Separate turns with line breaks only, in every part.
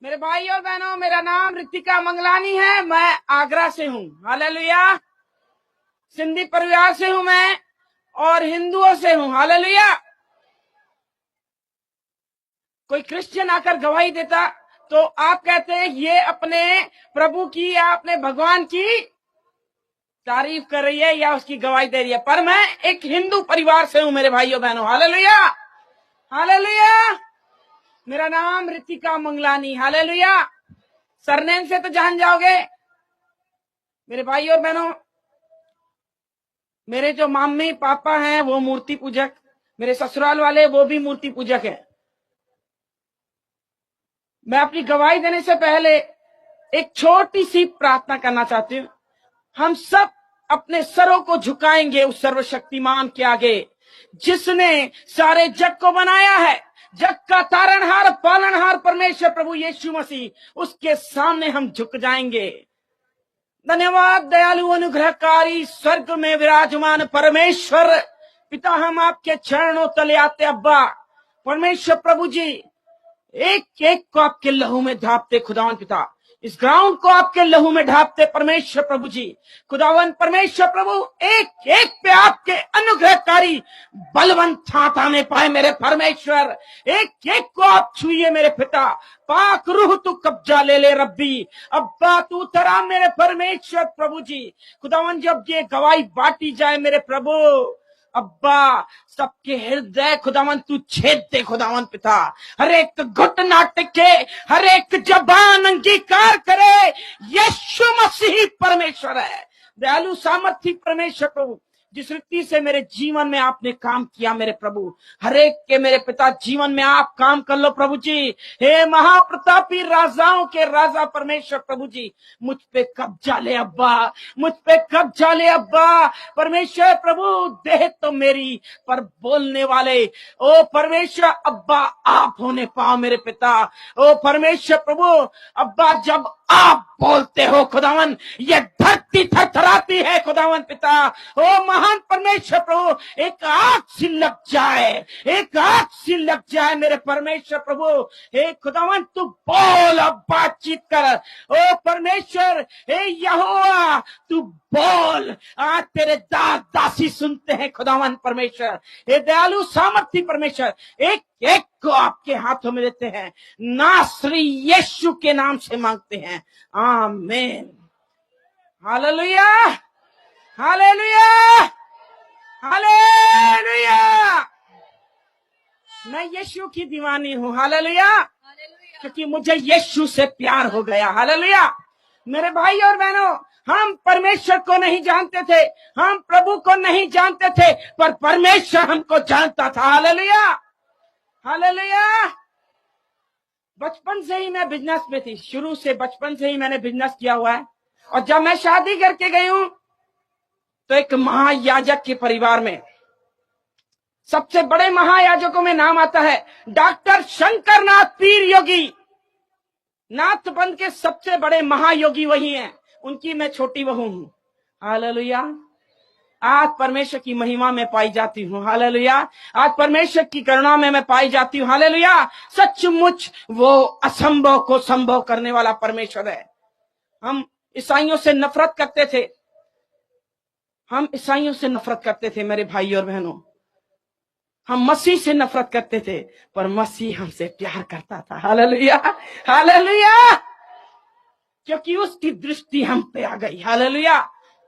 मेरे भाई और बहनों, मेरा नाम रितिका मंगलानी है। मैं आगरा से हूँ। हालेलुया। सिंधी परिवार से हूँ मैं और हिंदुओं से हूँ। हालेलुया। कोई क्रिश्चियन आकर गवाही देता तो आप कहते हैं ये अपने प्रभु की या अपने भगवान की तारीफ कर रही है या उसकी गवाही दे रही है। पर मैं एक हिंदू परिवार से हूँ मेरे भाइयों बहनों। हालेलुया। हालेलुया। मेरा नाम रितिका मंगलानी। हालेलुया। सरनेम से तो जान जाओगे। मेरे भाई और बहनों, मेरे जो मम्मी पापा हैं वो मूर्ति पूजक, मेरे ससुराल वाले वो भी मूर्ति पूजक हैं। मैं अपनी गवाही देने से पहले एक छोटी सी प्रार्थना करना चाहती हूँ। हम सब अपने सरों को झुकाएंगे उस सर्वशक्तिमान के आगे जिसने सारे जग को बनाया है। जग का तारणहार पालनहार परमेश्वर प्रभु यीशु मसीह, उसके सामने हम झुक जाएंगे। धन्यवाद दयालु अनुग्रहकारी स्वर्ग में विराजमान परमेश्वर पिता, हम आपके चरणों तले आते। अब्बा परमेश्वर प्रभु जी, एक एक को आपके लहू में ढापते खुदावन पिता, इस ग्राउंड को आपके लहू में ढापते परमेश्वर प्रभु जी। खुदावन परमेश्वर प्रभु, एक एक पे आपके अनुग्रहकारी बलवंत हाथ आने पाए मेरे परमेश्वर। एक एक को आप छुइए मेरे पिता। पाक रूह तू कब्जा ले ले रब्बी। अब्बा तू तरा मेरे परमेश्वर प्रभु जी। खुदावन जब ये गवाही बांटी जाए मेरे प्रभु, अब्बा सबके हृदय खुदावन तू छेद दे खुदावन पिता। हर एक घुटना टिके, हर एक जबान अंगीकार करे यीशु मसीह परमेश्वर है। दयालु सामर्थी परमेश्वर प्रभु, जिस रीति से मेरे जीवन में आपने काम किया मेरे प्रभु, हर एक के मेरे पिता जीवन में आप काम कर लो प्रभु जी। हे महाप्रतापी राजाओं के राजा परमेश्वर प्रभु जी, मुझ पे कब्जा ले अब्बा, मुझ पे कब्जा ले अब्बा परमेश्वर प्रभु। देह तो मेरी पर बोलने वाले ओ परमेश्वर अब्बा आप होने पाओ मेरे पिता। ओ परमेश्वर प्रभु अब्बा, जब आप बोलते हो खुदावन, ये धरती थरथराती है खुदावन पिता। ओ महान परमेश्वर प्रभु, एक आग सी लग जाए, एक आग सी लग जाए मेरे परमेश्वर प्रभु। हे खुदावन तू बोल, अब बातचीत कर। ओ परमेश्वर हे यहोवा तू बोल, आज तेरे दास दासी सुनते हैं खुदावन परमेश्वर। हे दयालु सामर्थी परमेश्वर, एक एक को आपके हाथों में देते हैं, नासरी यीशु के नाम से मांगते हैं, आमीन। हालेलुया। हालेलुया। हालेलुया। मैं यीशु की दीवानी हूँ। हालेलुया। क्योंकि मुझे यीशु से प्यार हो गया। हालेलुया। मेरे भाई और बहनों, हम परमेश्वर को नहीं जानते थे, हम प्रभु को नहीं जानते थे, पर परमेश्वर हमको जानता था। हालेलुया। हालेलुया। बचपन से ही मैं बिजनेस में थी, शुरू से बचपन से ही मैंने बिजनेस किया हुआ है। और जब मैं शादी करके गई हूं तो एक महायाजक के परिवार में, सबसे बड़े महायाजकों में नाम आता है डॉक्टर शंकर नाथ पीर योगी। नाथबंद के सबसे बड़े महायोगी वही हैं, उनकी मैं छोटी बहू हूं। हालेलुया। आज परमेश्वर की महिमा में पाई जाती हूँ। हालेलुया। आज परमेश्वर की करुणा में मैं पाई जाती हूँ। हालेलुया। सचमुच वो असंभव को संभव करने वाला परमेश्वर है। हम ईसाइयों से नफरत करते थे, हम ईसाइयों से नफरत करते थे मेरे भाई और बहनों। हम मसीह से नफरत करते थे, पर मसीह हमसे प्यार करता था। हालेलुया। हालेलुया। क्योंकि उसकी दृष्टि हम पे आ गई। हालेलुया।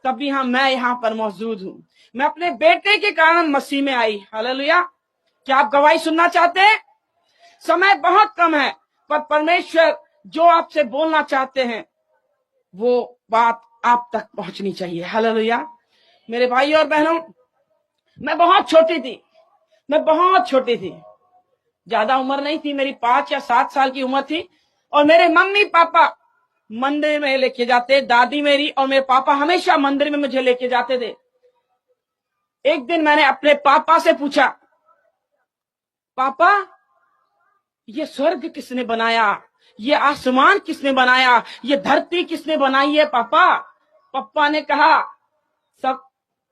तभी मैं यहाँ पर मौजूद हूँ। मैं अपने बेटे के कारण मसीह में आई। हालेलुया। क्या आप गवाही सुनना चाहते हैं? समय बहुत कम है, पर परमेश्वर जो आपसे बोलना चाहते हैं वो बात आप तक पहुंचनी चाहिए। हालेलुया। मेरे भाई और बहनों, मैं बहुत छोटी थी, मैं बहुत छोटी थी, ज्यादा उम्र नहीं थी, मेरी 5 या 7 साल की उम्र थी। और मेरे मम्मी पापा मंदिर में लेके जाते, दादी मेरी और मेरे पापा हमेशा मंदिर में मुझे लेके जाते थे। एक दिन मैंने अपने पापा से पूछा, पापा ये स्वर्ग किसने बनाया, ये आसमान किसने बनाया, ये धरती किसने बनाई है पापा? पापा ने कहा सब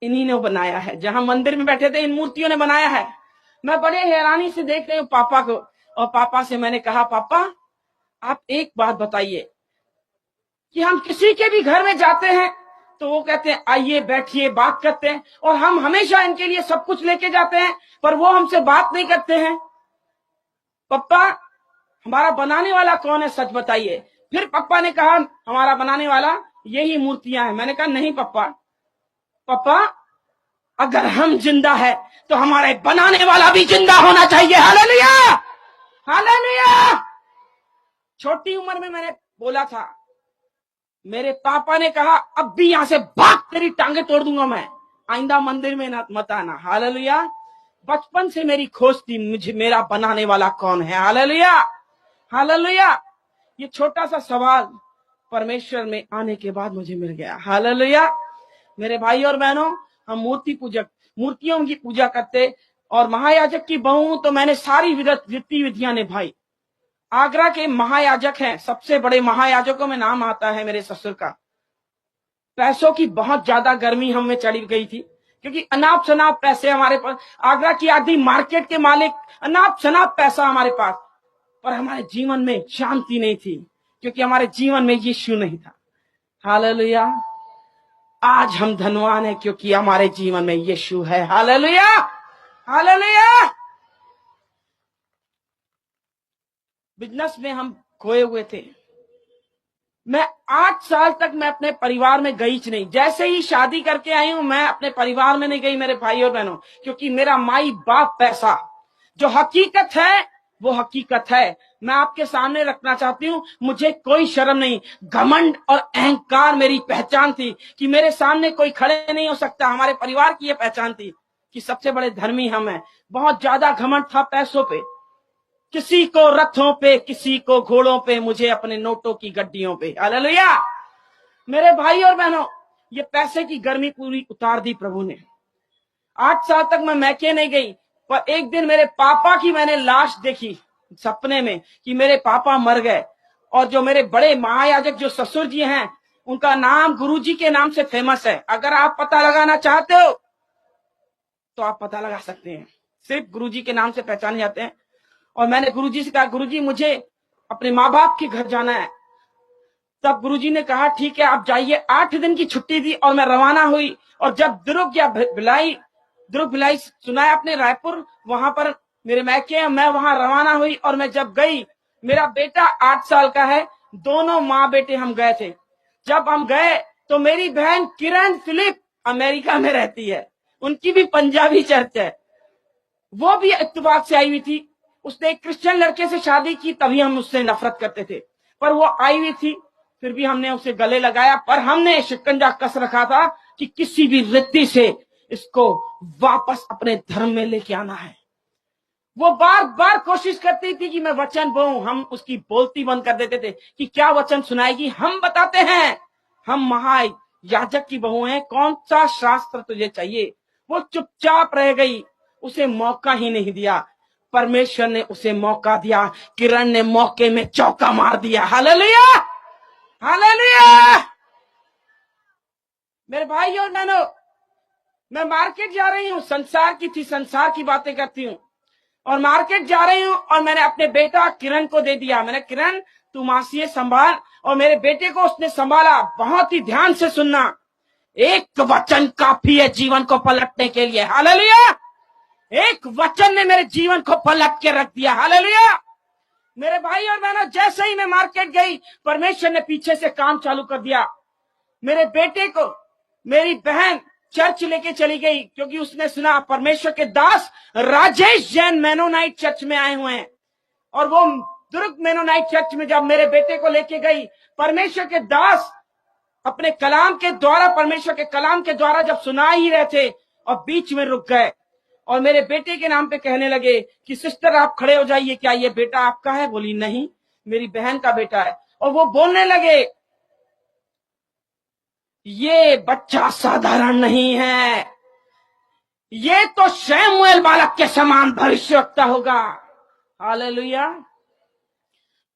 इन्हीं ने बनाया है, जहां मंदिर में बैठे थे इन मूर्तियों ने बनाया है। मैं बड़े हैरानी से देख रही हूँ पापा को, और पापा से मैंने कहा पापा आप एक बात बताइए कि हम किसी के भी घर में जाते हैं तो वो कहते हैं आइए बैठिए बात करते हैं, और हम हमेशा इनके लिए सब कुछ लेके जाते हैं, पर वो हमसे बात नहीं करते हैं। पप्पा, हमारा बनाने वाला कौन है, सच बताइए। फिर पप्पा ने कहा हमारा बनाने वाला यही मूर्तियां हैं। मैंने कहा नहीं पप्पा, पप्पा अगर हम जिंदा है तो हमारे बनाने वाला भी जिंदा होना चाहिए। Hallelujah, hallelujah. छोटी उम्र में मैंने बोला था, मेरे पापा ने कहा अब भी यहां से भाग, तेरी टांगे तोड़ दूंगा मैं, आइंदा मंदिर में मत आना। हालेलुया। बचपन से मेरी खोज थी, मुझे मेरा बनाने वाला कौन है। Hallelujah, hallelujah. ये छोटा सा सवाल परमेश्वर में आने के बाद मुझे मिल गया। हालेलुया। मेरे भाई और बहनों, हम मूर्ति पूजक, मूर्तियों की पूजा करते, और महायाजक की बहू तो मैंने सारी गतिविधियां निभाई। आगरा के महायाजक हैं, सबसे बड़े महायाजकों में नाम आता है मेरे ससुर का। पैसों की बहुत ज्यादा गर्मी हमें चढ़ी गई थी, क्योंकि अनाप शनाप पैसे हमारे पास, आगरा की आधी मार्केट के मालिक, अनाप शनाप पैसा हमारे पास, पर हमारे जीवन में शांति नहीं थी, क्योंकि हमारे जीवन में यीशु नहीं था। हालेलुया। आज हम धनवान हैं क्योंकि हमारे जीवन में यीशु है। Hallelujah, hallelujah. बिजनेस में हम खोए हुए थे। मैं 8 साल तक मैं अपने परिवार में गई नहीं। जैसे ही शादी करके आई हूं, मैं अपने परिवार में नहीं गई मेरे भाई और बहनों, क्योंकि मेरा माई बाप पैसा, जो हकीकत है वो हकीकत है। मैं आपके सामने रखना चाहती हूं, मुझे कोई शर्म नहीं, घमंड और अहंकार मेरी पहचान थी कि मेरे सामने कोई खड़े नहीं हो सकता। हमारे परिवार की यह पहचान थी कि सबसे बड़े धर्मी हम हैं। बहुत ज्यादा घमंड था पैसों पे, किसी को रथों पे, किसी को घोड़ों पे, मुझे अपने नोटों की गड्डियों पे। हालेलुया। मेरे भाई और बहनों, ये पैसे की गर्मी पूरी उतार दी प्रभु ने। 8 साल तक मैं मैके नहीं गई, पर एक दिन मेरे पापा की मैंने लाश देखी सपने में कि मेरे पापा मर गए। और जो मेरे बड़े महायाजक जो ससुर जी हैं, उनका नाम गुरुजी के नाम से फेमस है। अगर आप पता लगाना चाहते हो तो आप पता लगा सकते हैं, सिर्फ गुरुजी के नाम से पहचाने जाते हैं। और मैंने गुरुजी से कहा, गुरुजी मुझे अपने माँ बाप के घर जाना है। तब गुरुजी ने कहा ठीक है आप जाइए। 8 दिन की छुट्टी दी और मैं रवाना हुई। और जब दुर्ग भिलाई सुना है आपने, रायपुर, वहां पर मेरे मैके, मैं वहां रवाना हुई। और मैं जब गई, मेरा बेटा 8 साल का है, दोनों माँ बेटे हम गए थे। जब हम गए तो मेरी बहन किरण फिलिप अमेरिका में रहती है, उनकी भी पंजाबी चर्च है, वो भी इत्तेफाक से आई हुई थी। उसने एक क्रिश्चियन लड़के से शादी की, तभी हम उससे नफरत करते थे, पर वो आई हुई थी, फिर भी हमने उसे गले लगाया। पर हमने शिकंजा कस रखा था कि किसी भी रीति से इसको वापस अपने धर्म में लेके आना है। वो बार बार कोशिश करती थी कि मैं वचन बोलूं, हम उसकी बोलती बंद कर देते थे कि क्या वचन सुनाएगी। हम बताते हैं हम महायाजक की बहू हैं, कौन सा शास्त्र तुझे चाहिए। वो चुपचाप रह गई, उसे मौका ही नहीं दिया। परमेश्वर ने उसे मौका दिया, किरण ने मौके में चौका मार दिया। Hallelujah, hallelujah. मेरे भाई और बहनों, मैं मार्केट जा रही हूं, संसार की थी, संसार की बातें करती हूं, और मार्केट जा रही हूं और मैंने अपने बेटा किरण को दे दिया। मैंने, किरण तू मासी संभाल, और मेरे बेटे को उसने संभाला। बहुत ही ध्यान से सुनना, एक वचन काफी है जीवन को पलटने के लिए। हालेलुया। एक वचन ने मेरे जीवन को पलट के रख दिया। हालेलुया। मेरे भाई और बहनों, जैसे ही मैं मार्केट गई, परमेश्वर ने पीछे से काम चालू कर दिया। मेरे बेटे को मेरी बहन चर्च लेके चली गई, क्योंकि उसने सुना परमेश्वर के दास राजेश जैन मेनोनाइट चर्च में आए हुए हैं। और वो दुर्ग मेनोनाइट चर्च में जब मेरे बेटे को लेके गई, परमेश्वर के दास अपने कलाम के द्वारा, परमेश्वर के कलाम के द्वारा जब सुना ही रहे थे, और बीच में रुक गए और मेरे बेटे के नाम पे कहने लगे कि सिस्टर आप खड़े हो जाइए, क्या ये बेटा आपका है? बोली नहीं, मेरी बहन का बेटा है। और वो बोलने लगे ये बच्चा साधारण नहीं है, ये तो शमूएल बालक के समान भविष्यवक्ता होगा। हालेलुया।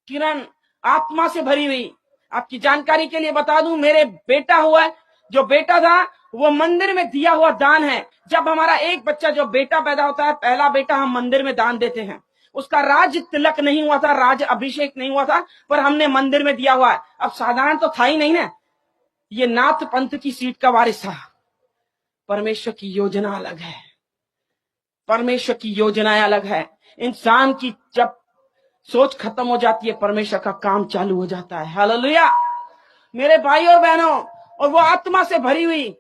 किरण आत्मा से भरी हुई। आपकी जानकारी के लिए बता दूं, मेरे बेटा हुआ, जो बेटा था वो मंदिर में दिया हुआ दान है। जब हमारा एक बच्चा, जो बेटा पैदा होता है, पहला बेटा, हम मंदिर में दान देते हैं। उसका राज तिलक नहीं हुआ था, राज अभिषेक नहीं हुआ था, पर हमने मंदिर में दिया हुआ है। अब साधारण तो था ही नहीं ना, ये नाथ पंथ की सीट का वारिस था। परमेश्वर की योजना अलग है, परमेश्वर की योजनाएं अलग है। इंसान की जब सोच खत्म हो जाती है, परमेश्वर का काम चालू हो जाता है। हालेलुया। मेरे भाई और बहनों, और वो आत्मा से भरी हुई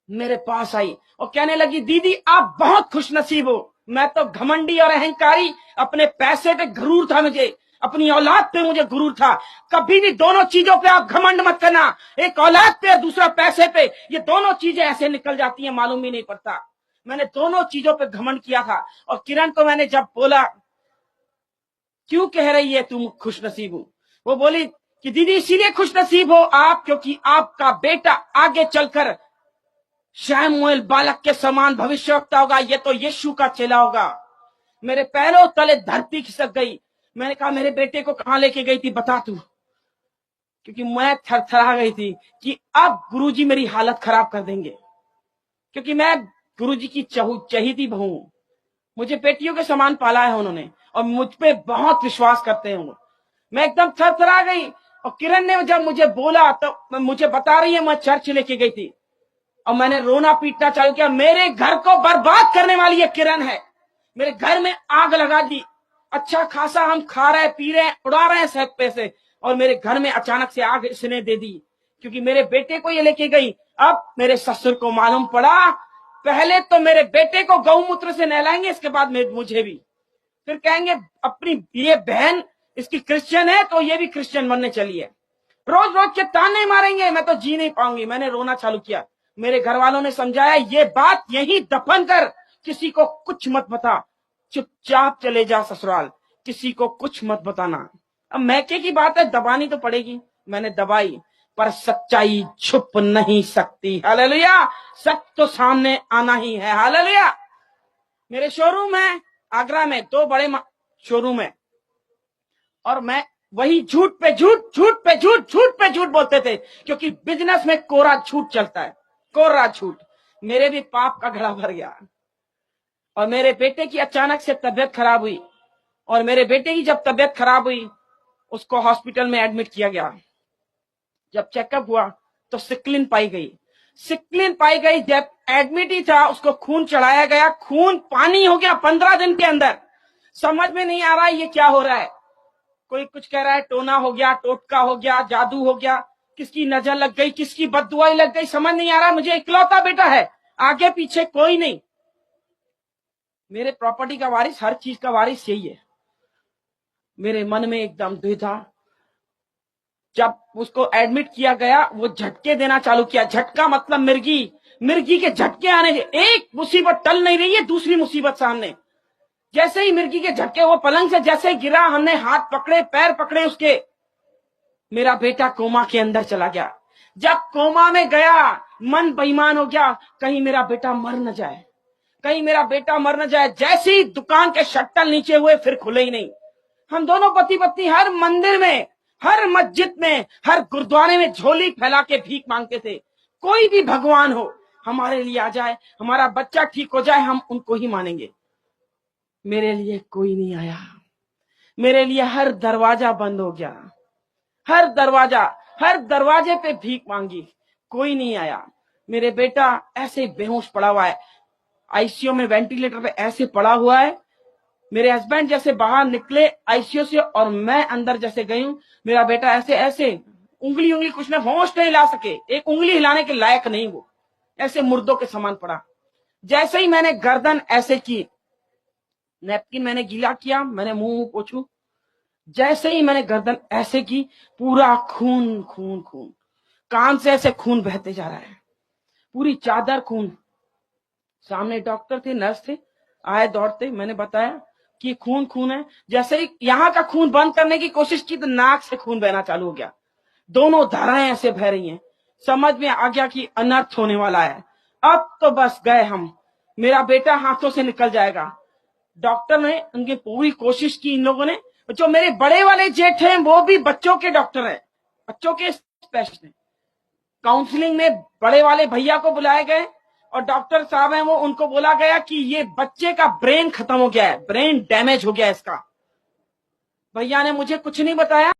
मेरे पास आई और कहने लगी, दीदी आप बहुत खुशनसीब हो। मैं तो घमंडी और अहंकारी, अपने पैसे पे गुरूर था मुझे, अपनी औलाद पे मुझे गुरूर था। कभी भी दोनों चीजों पे आप घमंड मत करना, एक औलाद पे और दूसरा पैसे पे, ये दोनों चीजें ऐसे निकल जाती हैं, मालूम ही नहीं पड़ता। मैंने दोनों चीजों पे घमंड किया था। और किरण को मैंने जब बोला, क्यों कह रही है तुम खुशनसीब हो, वो बोली कि दीदी इसीलिए खुशनसीब हो आप, क्योंकि आपका बेटा आगे चलकर शमूएल बालक के समान भविष्यवक्ता होगा, ये तो यीशु का चेला होगा। मेरे पैरों तले धरती खिसक गई। मैंने कहा, मेरे बेटे को कहां लेके गई थी बता तू, क्योंकि मैं थरथरा गई थी कि अब गुरुजी मेरी हालत खराब कर देंगे, क्योंकि मैं गुरुजी की चहेती बहू हूं। मुझे बेटियों के समान पाला है उन्होंने, और मुझ पे बहुत विश्वास करते हैं। मैं एकदम थरथरा गई। और किरण ने जब मुझे बोला तो मुझे बता रही है, मैं चर्च लेके गई थी और मैंने रोना पीटना चालू किया। मेरे घर को बर्बाद करने वाली ये किरण है, मेरे घर में आग लगा दी। अच्छा खासा हम खा रहे पी रहे उड़ा रहे हैं सब पैसे, और मेरे घर में अचानक से आग इसने दे दी, क्योंकि मेरे बेटे को ये लेके गई। अब मेरे ससुर को मालूम पड़ा, पहले तो मेरे बेटे को गौमूत्र से नहलाएंगे, इसके बाद मुझे भी। फिर कहेंगे अपनी ये बहन इसकी क्रिश्चियन है तो ये भी क्रिश्चियन बनने चली है। रोज रोज के ताने मारेंगे, मैं तो जी नहीं पाऊंगी। मैंने रोना चालू किया। मेरे घर वालों ने समझाया, ये बात यही दफन कर, किसी को कुछ मत बता, चुपचाप चले जा ससुराल, किसी को कुछ मत बताना। अब मैके की बात है, दबानी तो पड़ेगी। मैंने दबाई, पर सच्चाई छुप नहीं सकती। हालेलुया। सच तो सामने आना ही है। हालेलुया। मेरे शोरूम है आगरा में, 2 बड़े शोरूम है, और मैं वही झूठ पे झूठ, झूठ पे झूठ, झूठ पे झूठ बोलते थे, क्योंकि बिजनेस में कोरा झूठ चलता है, कोरा झूठ। मेरे भी पाप का घड़ा भर गया। और मेरे बेटे की अचानक से तबीयत खराब हुई, और मेरे बेटे की जब तबीयत खराब हुई, उसको हॉस्पिटल में एडमिट किया गया। जब चेकअप हुआ तो सिक्लिन पाई गई। सिक्लिन पाई गई। जब एडमिट ही था, उसको खून चढ़ाया गया, खून पानी हो गया 15 दिन के अंदर। समझ में नहीं आ रहा है ये क्या हो रहा है। कोई कुछ कह रहा है टोना हो गया, टोटका हो गया, जादू हो गया, किसकी नजर लग गई, किसकी बददुआई लग गई, समझ नहीं आ रहा। मुझे इकलौता बेटा है, आगे पीछे कोई नहीं। मेरे प्रॉपर्टी का वारिस, हर चीज का वारिस यही है। मेरे मन में एकदम द्विधा। जब उसको एडमिट किया गया, वो झटके देना चालू किया। झटका मतलब मिर्गी, मिर्गी के झटके आने। एक मुसीबत टल नहीं रही है, दूसरी मुसीबत सामने। जैसे ही मिर्गी के झटके, वो पलंग से जैसे गिरा, हमने हाथ पकड़े, पैर पकड़े उसके, मेरा बेटा कोमा के अंदर चला गया। जब कोमा में गया, मन बेईमान हो गया, कहीं मेरा बेटा मर न जाए, कहीं मेरा बेटा मर न जाए। जैसे ही दुकान के शटर नीचे हुए, फिर खुले ही नहीं। हम दोनों पति पत्नी हर मंदिर में, हर मस्जिद में, हर गुरुद्वारे में झोली फैला के भीख मांगते थे। कोई भी भगवान हो, हमारे लिए आ जाए, हमारा बच्चा ठीक हो जाए, हम उनको ही मानेंगे। मेरे लिए कोई नहीं आया। मेरे लिए हर दरवाजा बंद हो गया, हर दरवाजे पे भीख मांगी, कोई नहीं आया। मेरे बेटा ऐसे बेहोश पड़ा हुआ है, आईसीयू में वेंटिलेटर पे ऐसे पड़ा हुआ है। मेरे हस्बैंड जैसे बाहर निकले आईसीयू से, और मैं अंदर जैसे गई हूं, मेरा बेटा ऐसे ऐसे उंगली कुछ ना, होश नहीं ला सके, एक उंगली हिलाने के लायक नहीं, वो ऐसे मुर्दों के समान पड़ा। जैसे ही मैंने गर्दन ऐसे की, नैपकिन मैंने गीला किया, मैंने मुंह पोछू, जैसे ही मैंने गर्दन ऐसे की, पूरा खून खून खून, कान से ऐसे खून बहते जा रहा है, पूरी चादर खून। सामने डॉक्टर थे, नर्स थे, आए दौड़ते। मैंने बताया कि खून खून है। जैसे ही यहाँ का खून बंद करने की कोशिश की, तो नाक से खून बहना चालू हो गया। दोनों धाराएं ऐसे बह रही हैं। समझ में आ गया कि अनर्थ होने वाला है। अब तो बस गए हम, मेरा बेटा हाथों से निकल जाएगा। डॉक्टर ने उनकी पूरी कोशिश की। इन लोगों ने, जो मेरे बड़े वाले जेठ हैं, वो भी बच्चों के डॉक्टर हैं, बच्चों के स्पेशलिस्ट हैं। काउंसलिंग में बड़े वाले भैया को बुलाए गए, और डॉक्टर साहब हैं वो, उनको बोला गया कि ये बच्चे का ब्रेन खत्म हो गया है, ब्रेन डैमेज हो गया है इसका। भैया ने मुझे कुछ नहीं बताया।